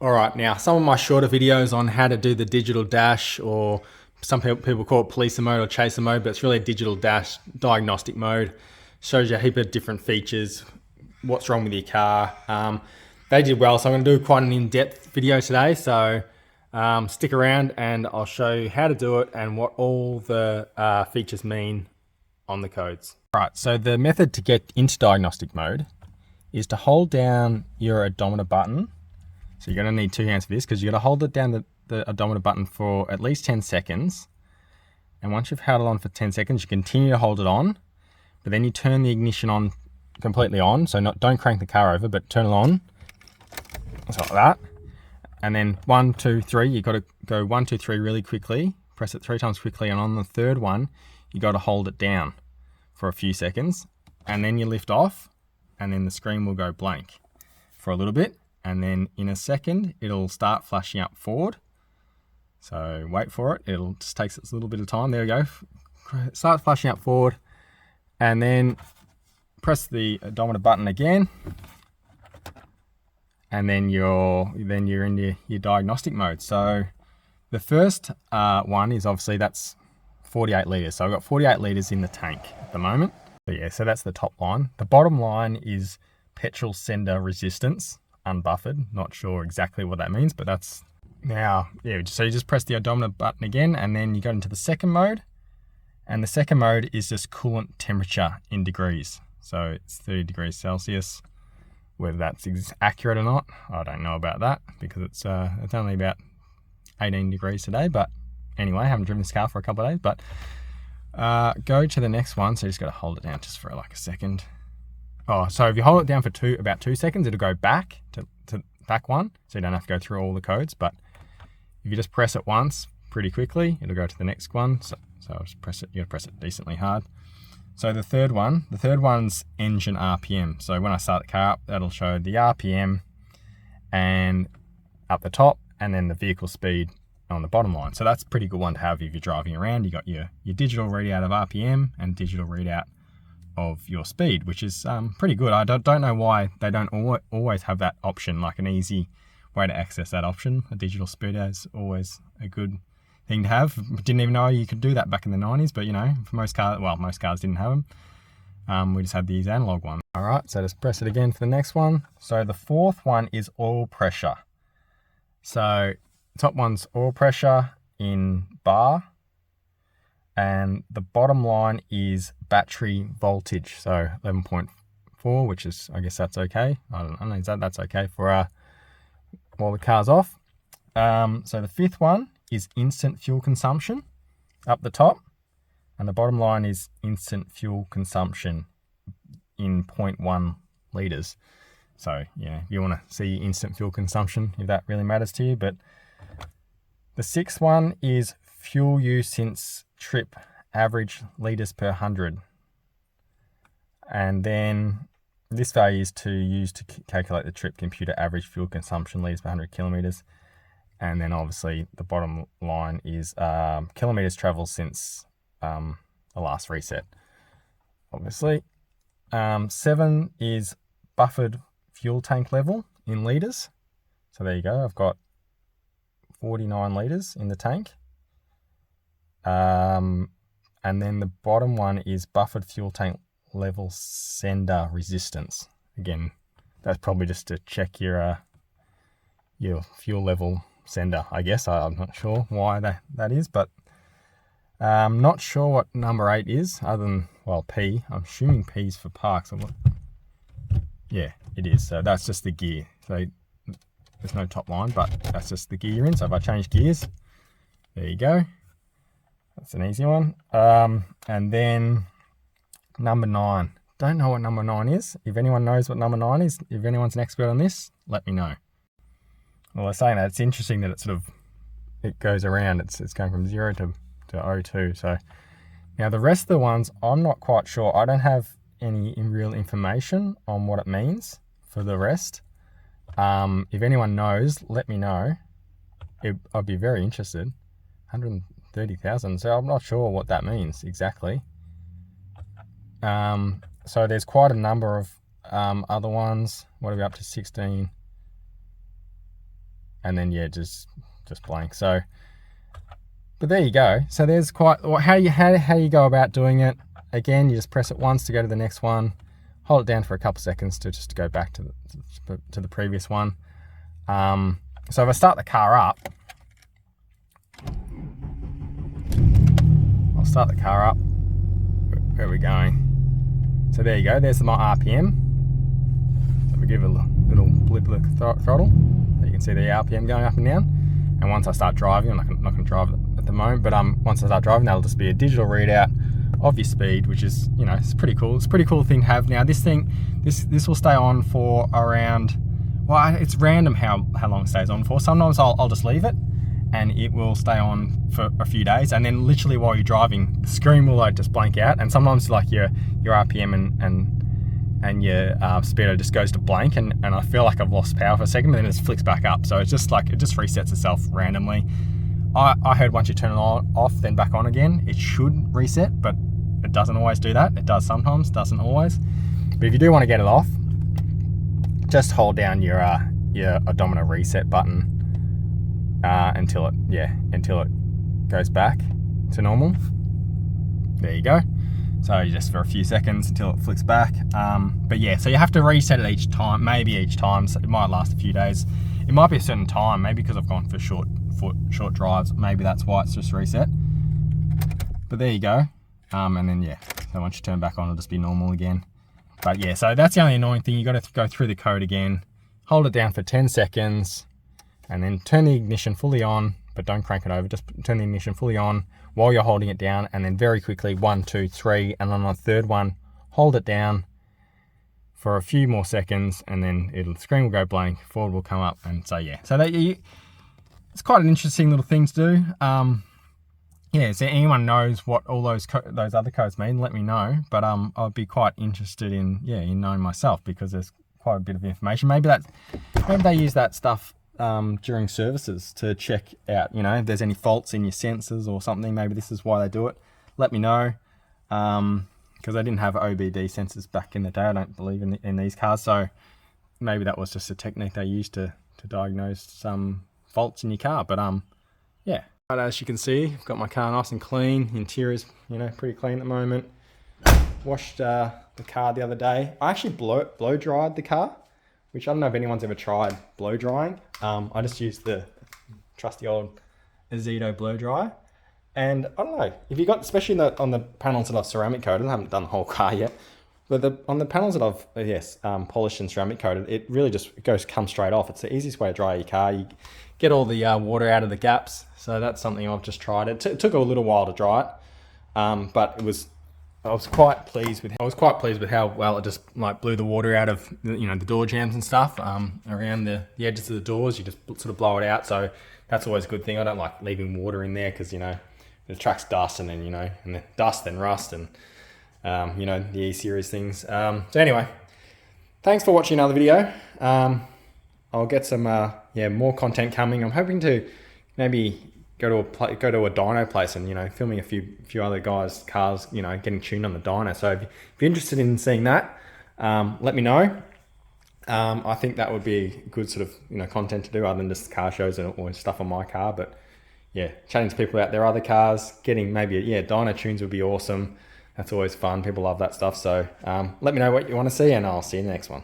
All right, now some of my shorter videos on how to do the digital dash, or some people call it policer mode or chaser mode, but it's really a digital dash diagnostic mode. Shows you a heap of different features, what's wrong with your car. They did well, so I'm going to do quite an in-depth video today. So stick around and I'll show you how to do it and what all the features mean on the codes. All right, so the method to get into diagnostic mode is to hold down your odometer button. So you're going to need two hands for this, because you're going to hold it down the odometer button for at least 10 seconds. And once you've held it on for 10 seconds, you continue to hold it on, but then you turn the ignition on completely on. So don't crank the car over, but turn it on. Just like that. And then 1, 2, 3, you've got to go 1, 2, 3 really quickly. Press it 3 times quickly. And on the third one, you got to hold it down for a few seconds. And then you lift off, and then the screen will go blank for a little bit. And then in a second, it'll start flashing up forward. So wait for it. It'll just takes a little bit of time. There we go. Start flashing up forward. And then press the odometer button again. And then you're in your diagnostic mode. So the first one is obviously that's 48 litres. So I've got 48 litres in the tank at the moment. But yeah, so that's the top line. The bottom line is petrol sender resistance. Unbuffered, not sure exactly what that means, but that's now, yeah, so you just press the odometer button again, and then you go into the second mode, and the second mode is just coolant temperature in degrees. So it's 30 degrees Celsius. Whether that's accurate or not, I don't know about that, because it's only about 18 degrees today. But anyway, I haven't driven this car for a couple of days. But go to the next one. So you just got to hold it down just for like a second. Oh, so if you hold it down for about 2 seconds, it'll go back to back one, so you don't have to go through all the codes. But if you just press it once pretty quickly, it'll go to the next one. So I'll just press it. You got to press it decently hard. So the third one's engine RPM. So when I start the car up, that'll show the RPM and up the top, and then the vehicle speed on the bottom line. So that's a pretty good one to have if you're driving around. You got your digital readout of RPM and digital readout of your speed, which is pretty good. I don't know why they don't always have that option, like an easy way to access that option. A digital speedo is always a good thing to have. Didn't even know you could do that back in the 90s, but you know, for most cars, well, most cars didn't have them. We just had these analog ones. All right, so just press it again for the next one. So the fourth one is oil pressure. So top one's oil pressure in bar, and the bottom line is battery voltage. So 11.4, which is, I guess that's okay. I don't know, that's okay for while the car's off. So the fifth one is instant fuel consumption up the top, and the bottom line is instant fuel consumption in 0.1 litres. So yeah, if you want to see instant fuel consumption, if that really matters to you. But the sixth one is fuel use since trip, average litres per 100. And then this value is to use to calculate the trip computer average fuel consumption litres per 100 kilometres. And then obviously the bottom line is kilometres travelled since the last reset, obviously. 7 is buffered fuel tank level in litres. So there you go, I've got 49 litres in the tank. And then the bottom one is buffered fuel tank level sender resistance. Again, that's probably just to check your fuel level sender, I guess. I'm not sure why that is, but I'm not sure what number 8 is, other than, well, P. I'm assuming P's for parks. Yeah, it is. So that's just the gear. So there's no top line, but that's just the gear you're in. So if I change gears, there you go. That's an easy one. And then number 9. Don't know what number 9 is. If anyone knows what number 9 is, if anyone's an expert on this, let me know. Well, I'm saying that it's interesting that it goes around. It's going from 0 to 02. So now the rest of the ones, I'm not quite sure. I don't have any real information on what it means for the rest. If anyone knows, let me know. I'd be very interested. 130,000. So I'm not sure what that means exactly. So there's quite a number of other ones. What are we up to? 16. and then yeah, just blank. So, but there you go. So there's quite how you go about doing it. Again, you just press it once to go to the next one, hold it down for a couple seconds to just go back to the previous one. So if I start the car up, I'll start the car up. Where are we going? So there you go. There's my RPM. So we give it a little blip of the throttle. So you can see the RPM going up and down. And once I start driving, I'm not going to drive at the moment, but once I start driving, that'll just be a digital readout of your speed, which is, you know, it's pretty cool. It's a pretty cool thing to have. Now this will stay on for around, well, it's random how long it stays on for. Sometimes I'll just leave it and it will stay on for a few days, and then literally while you're driving, the screen will like just blank out, and sometimes like your RPM and your speedo just goes to blank, and I feel like I've lost power for a second, but then it just flicks back up. So it's just like, it just resets itself randomly. I heard once you turn it off, then back on again, it should reset, but it doesn't always do that. It does sometimes, doesn't always. But if you do want to get it off, just hold down your odometer reset button until it goes back to normal. There you go. So just for a few seconds until it flicks back. But yeah, so you have to reset it each time, maybe each time. So it might last a few days. It might be a certain time, maybe because I've gone for short drives. Maybe that's why it's just reset. But there you go. And then yeah, so once you turn back on, it'll just be normal again. But yeah, so that's the only annoying thing. You got to go through the code again, hold it down for 10 seconds, and then turn the ignition fully on, but don't crank it over. Just turn the ignition fully on while you're holding it down, and then very quickly 1, 2, 3, and on the third one, hold it down for a few more seconds, and then the screen will go blank, forward will come up, and so yeah. So it's quite an interesting little thing to do. Yeah, so anyone knows what all those other codes mean, let me know. But I'd be quite interested in knowing myself, because there's quite a bit of information. Maybe they use that stuff during services to check out, you know, if there's any faults in your sensors or something. Maybe this is why they do it. Let me know, because I didn't have OBD sensors back in the day. I don't believe in these cars, so maybe that was just a technique they used to diagnose some faults in your car. But yeah. But as you can see, I've got my car nice and clean. Interior's, you know, pretty clean at the moment. Washed the car the other day. I actually blow dried the car, which I don't know if anyone's ever tried blow drying. I just used the trusty old Readout blow dryer. And I don't know, if you got, especially on the panels that I've ceramic coated, I haven't done the whole car yet, but on the panels that I've polished and ceramic coated, it really just comes straight off. It's the easiest way to dry your car. You get all the water out of the gaps. So that's something I've just tried. It took a little while to dry it, but I was quite pleased with how well it just like blew the water out of the door jambs and stuff around the edges of the doors. You just sort of blow it out. So that's always a good thing. I don't like leaving water in there, because it attracts dust, and then and then dust, then rust, and the E-series things. So anyway, thanks for watching another video. I'll get some more content coming. I'm hoping to maybe go to a dyno place and filming a few other guys' cars, getting tuned on the dyno. So if you're interested in seeing that, let me know. I think that would be good sort of content to do, other than just car shows or stuff on my car. But yeah, chatting to people about their other cars, getting maybe dyno tunes would be awesome. That's always fun. People love that stuff. So let me know what you want to see, and I'll see you in the next one.